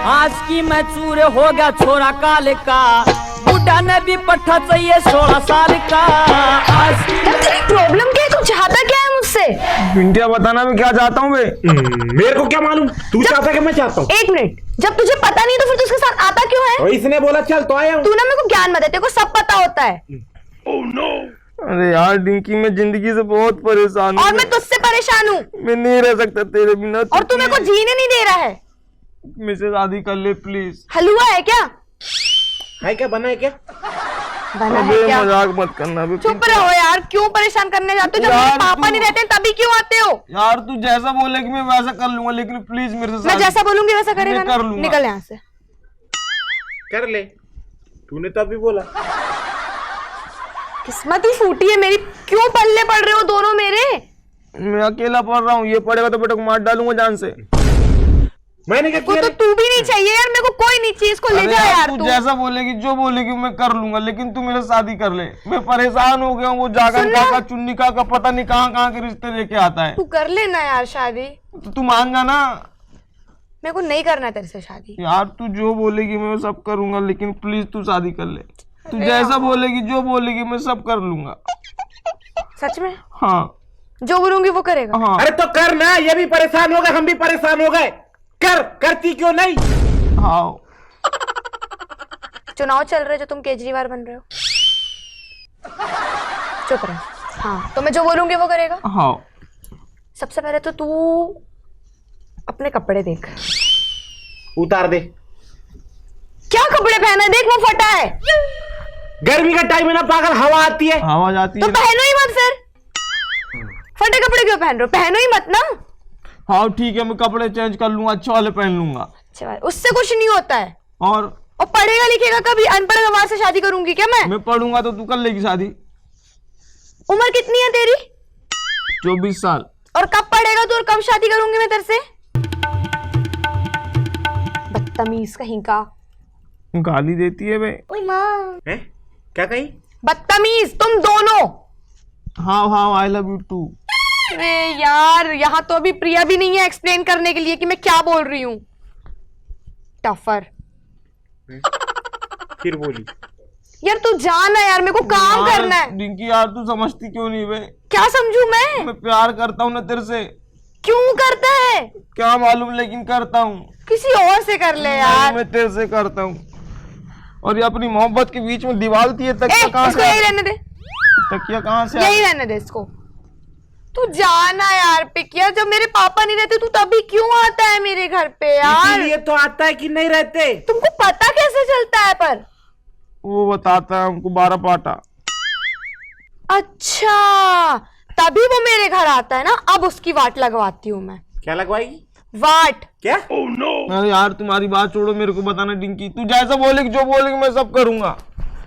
आज की मैं चूर हो गया छोरा काल का, बुढ़ा ने भी पट्टा चाहिए 16 साल का। आज की तेरी प्रॉब्लम क्या है? तू चाहता क्या है मुझसे? बिंटिया बताना मैं क्या चाहता हूँ बे। मेरे को क्या मालूम तू चाहता कि मैं चाहता हूँ? एक मिनट, जब तुझे पता नहीं तो फिर तू उसके साथ आता क्यों है? और इसने बोला चल तो आया हूँ। तू ना मेरे को ज्ञान मत दे, तेरे को सब पता होता है। अरे यार डिंकी, मैं जिंदगी से बहुत परेशान हूँ और मैं तुझसे परेशान हूँ मैं नहीं रह सकता तेरे बिना। और तू मेरे को जीने नहीं दे रहा है। मुझसे शादी कर ले प्लीज। हलवा है क्या? है क्या बना है क्या? बना अबे है क्या? मजाक मत करना बे। चुप रहो यार, क्यों परेशान करने जाते हो? जब यार मेरे पापा तू- नहीं रहते तभी क्यों आते हो? यार तू जैसा बोलेगी मैं वैसा कर लूंगा, लेकिन प्लीज मेरे से मैं शादी- जैसा बोलूंगी वैसा करेगा मैं ना? कर लूंगा। निकल यहाँ से। कर ले, तूने तो अभी बोला। किस्मत ही फूटी है मेरी। क्यों पल्ले पड़ रहे हो दोनों मेरे? मैं अकेला पढ़ रहा हूँ, ये पढ़ेगा तो बेटा को मार डालूंगा जान से। मैंने क्या को किया तो रे? तू भी नहीं चाहिए यार, मेरे को कोई नहीं चाहिए। इसको ले अरे जा यार तू तू। जैसा बोलेगी जो बोलेगी मैं कर लूंगा, लेकिन तू मेरे से शादी कर ले। मैं परेशान हो गया हूँ, वो जागन सुन ना। काका चुन्नी काका पता नहीं कहाँ कहाँ के रिश्ते लेके आता है। तू कर लेना यार शादी। तो तू मान जाना मेरे को नहीं करना तेरे से शादी। यार। तू जो बोलेगी मैं सब करूंगा, लेकिन प्लीज तू शादी कर ले। तू जैसा बोलेगी जो बोलेगी मैं सब कर लूंगा। सच में? हाँ जो बोलूंगी वो करेगा? हाँ अरे तो कर ना, ये भी परेशान हो गए, हम भी परेशान हो गए। कर, करती क्यों नहीं? हाँ। चुनाव चल रहे जो तुम केजरीवाल बन रहे हो। चुप रहे। हाँ तो मैं जो बोलूंगी वो करेगा। हाँ सबसे पहले तो तू अपने कपड़े देख। उतार दे। क्या कपड़े पहना है? देख वो फटा है। गर्मी का टाइम है ना पागल, हवा आती है। आवाज आती तो है। पहनो ही मत फिर। फटे कपड़े क्यों पहन रहे हो? पहनो ही मत ना। हाँ ठीक है, मैं कपड़े चेंज कर लूंगा, अच्छे वाले पहन लूंगा। अच्छा उससे कुछ नहीं होता है। और पढ़ेगा लिखेगा कभी? अनपढ़ गंवार से शादी करूंगी क्या मैं? पढ़ूंगा तो तू कर लेगी शादी। उम्र कितनी है तेरी? 24 साल। और कब पढ़ेगा तू और कब शादी करूंगी मैं तेरे से? बदतमीज कहीं का। गाली देती है बे। ओए माँ। हैं? क्या कही? बदतमीज तुम दोनों। हाँ हाँ आई लव यू टू। अरे यार यहाँ तो अभी प्रिया भी नहीं है एक्सप्लेन करने के लिए कि मैं क्या बोल रही हूँ। टफर। फिर बोली। यार तू जाना यार, मेरे को काम करना है। डिंकी यार तू समझती क्यों नहीं बे? क्या समझू मैं? मैं प्यार करता हूँ ना तेरे से। क्यों करता है? क्या मालूम, लेकिन करता हूँ। किसी और से कर ले यार। मैं तेरे से करता हूँ। और ये अपनी मोहब्बत के बीच में दीवार थी, तकिया ए, कहाँ इसको से? यही रहने दे। तकिया कहाँ से? यही रहने दे इसको। तू जाना यार पिकिया, जब मेरे पापा नहीं रहते तू तभी क्यों आता है मेरे घर पे यार? इसीलिए तो आता है कि नहीं रहते। तुमको पता कैसे चलता है पर? वो बताता है हमको 12 पाटा। अच्छा तभी वो मेरे घर आता है ना। अब उसकी वाट लगवाती हूँ मैं। क्या लगवाएगी? वाट? क्या? अरे यार तुम्हारी बात छोड़ो, मेरे को बताना डिंकी। तू जैसा बोलेगी जो बोलेगी मैं सब करूंगा।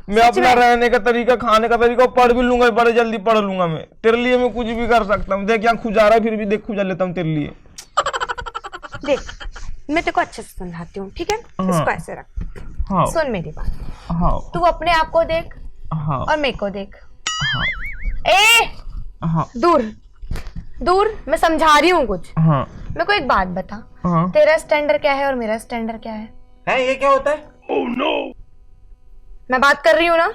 मैं अपना रहने का तरीका, खाने का तरीका पढ़ भी लूंगा, बड़े जल्दी पढ़ लूंगा। मैं तेरे लिए मैं कुछ भी कर सकता हूँ। देख यहाँ खुजा रहा है, फिर भी देख खुजा लेता हूँ तेरे लिए। देख मैं तेरे को अच्छे से समझाती हूँ, ठीक है? इसको ऐसे रख। हाँ सुन मेरी बात। हाँ तू अपने आप को देख हाँ और मेरे को देख। हाँ ए हाँ दूर दूर, मैं समझा रही हूँ कुछ। हाँ मेरे को एक बात बता, हाँ। तेरा स्टैंडर्ड क्या है और मेरा स्टैंडर्ड क्या है? है ये क्या होता है? मैं बात कर रही हूँ ना,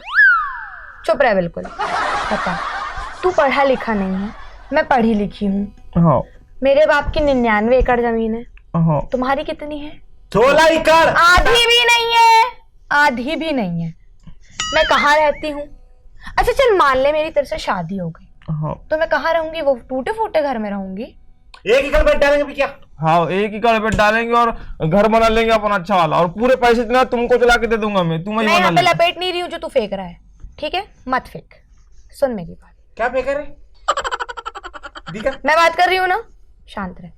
चुप रह बिल्कुल। बता, तू पढ़ा लिखा नहीं है, मैं पढ़ी लिखी हूँ। हाँ मेरे बाप की 99 एकड़ जमीन है, हाँ। तुम्हारी कितनी है? 16 एकड़। आधी भी नहीं है, आधी भी नहीं है। मैं कहाँ रहती हूँ? अच्छा चल मान ले मेरी तेरे से शादी हो गई, हाँ तो मैं कहाँ रहूंगी? वो टूटे फूटे घर में रहूंगी। 1 एकड़ बैठ डालेंगे भी क्या? हाँ एक ही कड़ पे डालेंगे और घर बना लेंगे अपना अच्छा वाला, और पूरे पैसे इतना तुमको चला के दे दूंगा मैं। तुम ही मैं बना यहाँ पे लेना। लपेट नहीं रही हूँ जो तू फेंक रहा है, ठीक है? मत फेंक। सुन मेरी बात। क्या पे करे? दिखा। मैं बात कर रही हूँ ना, शांत रह।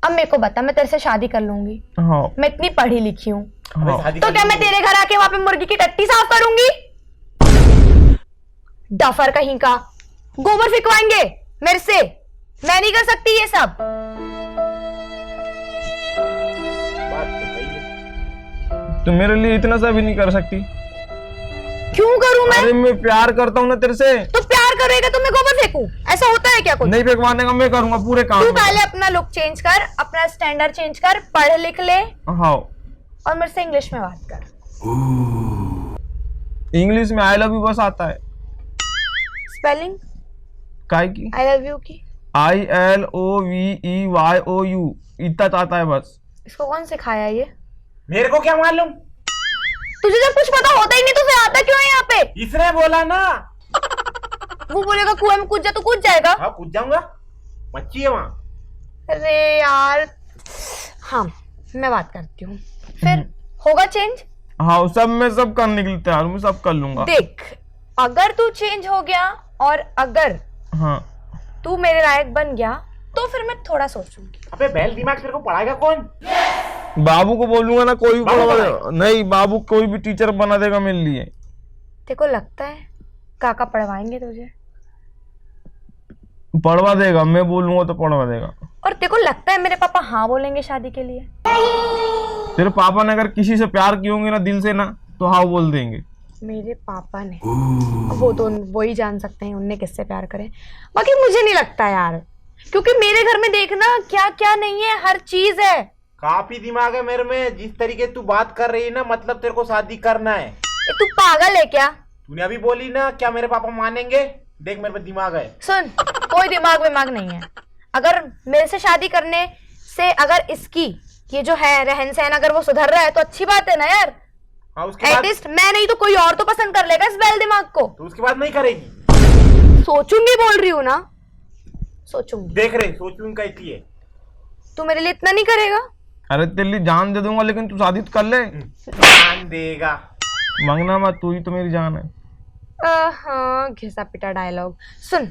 अब मेरे को बता, मैं तेरे से शादी कर लूंगी, हाँ मैं इतनी पढ़ी लिखी हूँ, हाँ। शादी तो कर क्या मैं लेंगे। तेरे घर आके वहां पे मुर्गी की टट्टी साफ करूंगी? डफर कहीं का। गोबर फेंकवाएंगे मेरे से? मैं नहीं कर सकती ये सब। बात तो सही है। तो मेरे लिए इतना सा भी नहीं कर सकती? क्यों करूं मैं? अरे मैं प्यार करता हूँ ना तेरे से। तो प्यार करेगा तो मैं गोबर फेंकूं? ऐसा होता है क्या कुछ? नहीं फेंकवाने का मैं करूंगा पूरे काम तू में। पहले अपना लुक चेंज कर, अपना स्टैंडर्ड चेंज कर, पढ़ लिख ले। हाँ और मेरे से इंग्लिश में बात कर। इंग्लिश में आई लव यू बस आता है। स्पेलिंग काय की? आई लव यू की। ILOVEYOU इतना आता है बस। इसको कौन सिखाया ये? मेरे को क्या मालूम? तुझे जब कुछ पता होता ही नहीं तो फिर आता क्यों है यहाँ पे? इसने बोला ना। वो बोलेगा कुएं में कूद जा तो कूद जाएगा। हाँ कूद जाऊंगा, मच्छी है वहाँ। अरे यार, हाँ मैं बात करती हूँ, फिर होगा चेंज? हाँ सब मैं सब कर निकलता है, मैं सब कर लूंगा। देख, अगर तू चेंज हो गया और अगर हाँ तू मेरे लायक बन गया तो फिर मैं थोड़ा सोचूंगी। अबे बैल दिमाग तेरे को पढ़ाएगा कौन? बाबू को बोलूंगा ना, कोई बाबू भी नहीं, बाबू कोई भी टीचर बना देगा मेरे लिए। तेरे को लगता है काका पढ़वाएंगे तुझे? पढ़वा देगा, मैं बोलूंगा तो पढ़वा देगा। और तेरे को लगता है मेरे पापा हाँ बोलेंगे शादी के लिए? तेरे पापा ने अगर किसी से प्यार किए होंगे ना दिल से ना, तो हाँ बोल देंगे। मेरे पापा ने, वो तो वो ही जान सकते हैं उनने किससे प्यार करे, बाकी मुझे नहीं लगता यार, क्योंकि मेरे घर में देखना क्या क्या नहीं है, हर चीज है। काफी दिमाग है मेरे में, जिस तरीके तू बात कर रही है ना, मतलब तेरे को शादी करना है। तू पागल है क्या? तूने अभी बोली ना, क्या मेरे पापा मानेंगे? देख मेरे पे दिमाग है। सुन, कोई दिमाग नहीं है। अगर मेरे से शादी करने से अगर इसकी ये जो है रहन सहन अगर वो सुधर रहा है तो अच्छी बात है ना यार। हाँ उसके बाद? एटलीस्ट मैं नहीं तो कोई और तो पसंद कर लेगा इस बैल दिमाग को। तो उसके बाद नहीं करेगी? सोचूंगी बोल रही हूँ ना, सोचूंगी। देख रहे सोचूंगी कहती है। तू मेरे लिए इतना नहीं करेगा? अरे तेरे लिए जान दे दूंगा, लेकिन तू शादी तो कर ले। जान देगा? मांगना मत, तू ही तो मेरी जान है। हाँ, घिसा पिटा डायलॉग। सुन,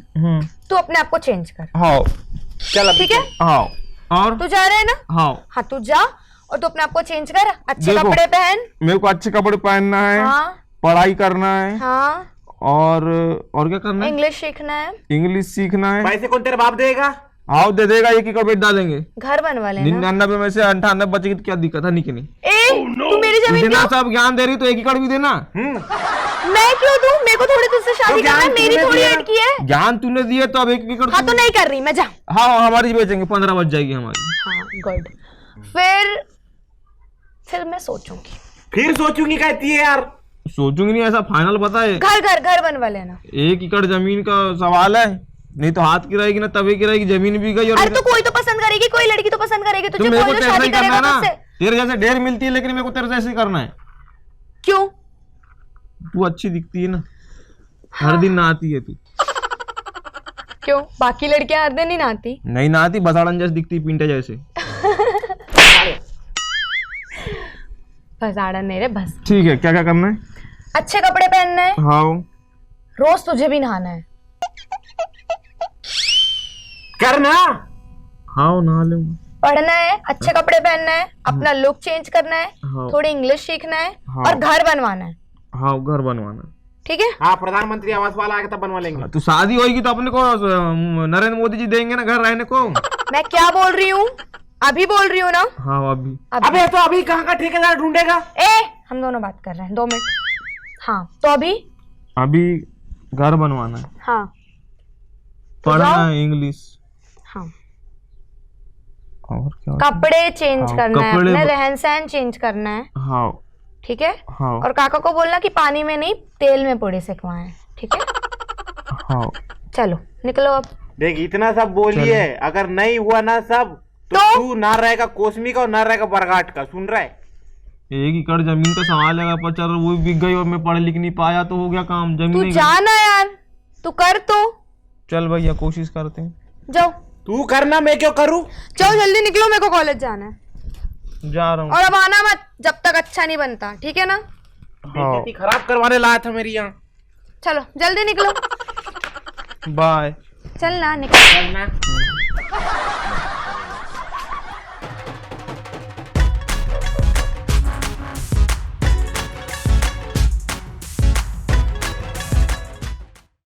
तू अपने आप को चेंज कर। हाँ चल ठीक है? हाँ। और तू जा रहा है ना? हाँ तू जा और तू अपने आप को चेंज कर, अच्छे देखो, कपड़े पहन। मेरे को अच्छे कपड़े पहनना है। हाँ पढ़ाई करना है। हाँ, और क्या करना है? इंग्लिश सीखना है। इंग्लिश सीखना है। पैसे कौन तेरे बाप देगा? हाँ दे देगा, एक ही का बेटा देंगे। घर बनवा लेना। 99 में से 98 बचेगी तो क्या दिक्कत है? नहीं कि नहीं? तू मेरी जमीन इतना क्यों? सब ज्ञान दे रही तो एक एकड़ भी देना। मैं क्यों दूं? मेरे को थोड़ी तुझसे शादी करना है, मेरी थोड़ी ऐड की है। ज्ञान तूने दिए तो अब एक एकड़। हाँ तो नहीं कर रही मैं, जा। हाँ हमारी बेचेंगे, 15 बच जाएगी हमारी। हाँ गुड। फिर मैं सोचूंगी। फिर सोचूंगी कहती है यार। सोचूंगी नहीं, ऐसा फाइनल पता है? घर बनवा लेना। 1 एकड़ जमीन का सवाल है, नहीं तो हाथ गिराएगी ना तभी गिराएगी, जमीन भी गई। और अरे तो कोई तो पसंद करेगी, कोई लड़की तो पसंद करेगी तुझे, मेरे को कोई जो तेरे शादी ही करना करेगा है ना। तुझसे। तेरे जैसे ढेर मिलती है, लेकिन मेरे को तेरे जैसे करना है। क्यों? तू अच्छी दिखती है ना, हर दिन नहाती है तू। क्यों? बाकी लड़कियां हर दिन नहीं नहाती? नहीं नहाती, बसाड़न जैसे दिखती, पिंटे जैसे। भसाड़न नहीं रे, बस। ठीक है, क्या क्या करना है? अच्छे कपड़े पहनना है। हाँ। रोज तुझे भी नहाना है। करना। हाँ नहा लूंगा। पढ़ना है, अच्छे कपड़े पहनना है, अपना लुक चेंज करना है, हाँ। थोड़ी इंग्लिश सीखना है, हाँ। और घर बनवाना है। हाँ घर बनवाना। ठीक है? हाँ प्रधानमंत्री आवास वाला आके तब बनवा लेंगे। तो शादी होगी तो अपने को नरेंद्र मोदी जी देंगे ना घर रहने को। मैं क्या बोल रही हूँ? अभी बोल रही हूँ ना। हाँ अभी। अबे तो अभी कहाँ का ठेकेदार ढूंढेगा? हम दोनों बात कर रहे हैं, 2 मिनट। हाँ तो अभी घर बनवाना है। हाँ पढ़ना जाओ। है इंग्लिश। हाँ, और क्या? कपड़े चेंज हाँ, करना है, कपड़े अपना रहन सहन चेंज करना है। हाँ ठीक है? हाँ और काका को बोलना कि पानी में नहीं तेल में पूड़ी सिखवाएं। ठीक है? हाँ। चलो निकलो अब। देख इतना सब बोली है, अगर नहीं हुआ ना सब तो तू ना रहेगा कोसमी का और ना रहेगा बरघाट का। सुन रहा है? 1 एकड़ जमीन का सवाल है, पर चल वो बिक गई और मैं पढ़ लिख नहीं पाया तो हो गया काम। तू जमीन जाना यार, तू कर तो। चल भैया कोशिश करते हैं। जाओ तू करना, मैं क्यों करूं? जाओ जल्दी निकलो, मेरे को कॉलेज जाना है। जा रहा हूँ। और अब आना मत जब तक अच्छा नहीं बनता, ठीक है ना? हाँ बेइज्जती खराब करवाने लाया था मेरी यहाँ। चलो जल्दी निकलो। बाय। चल ना, निकल। चलना।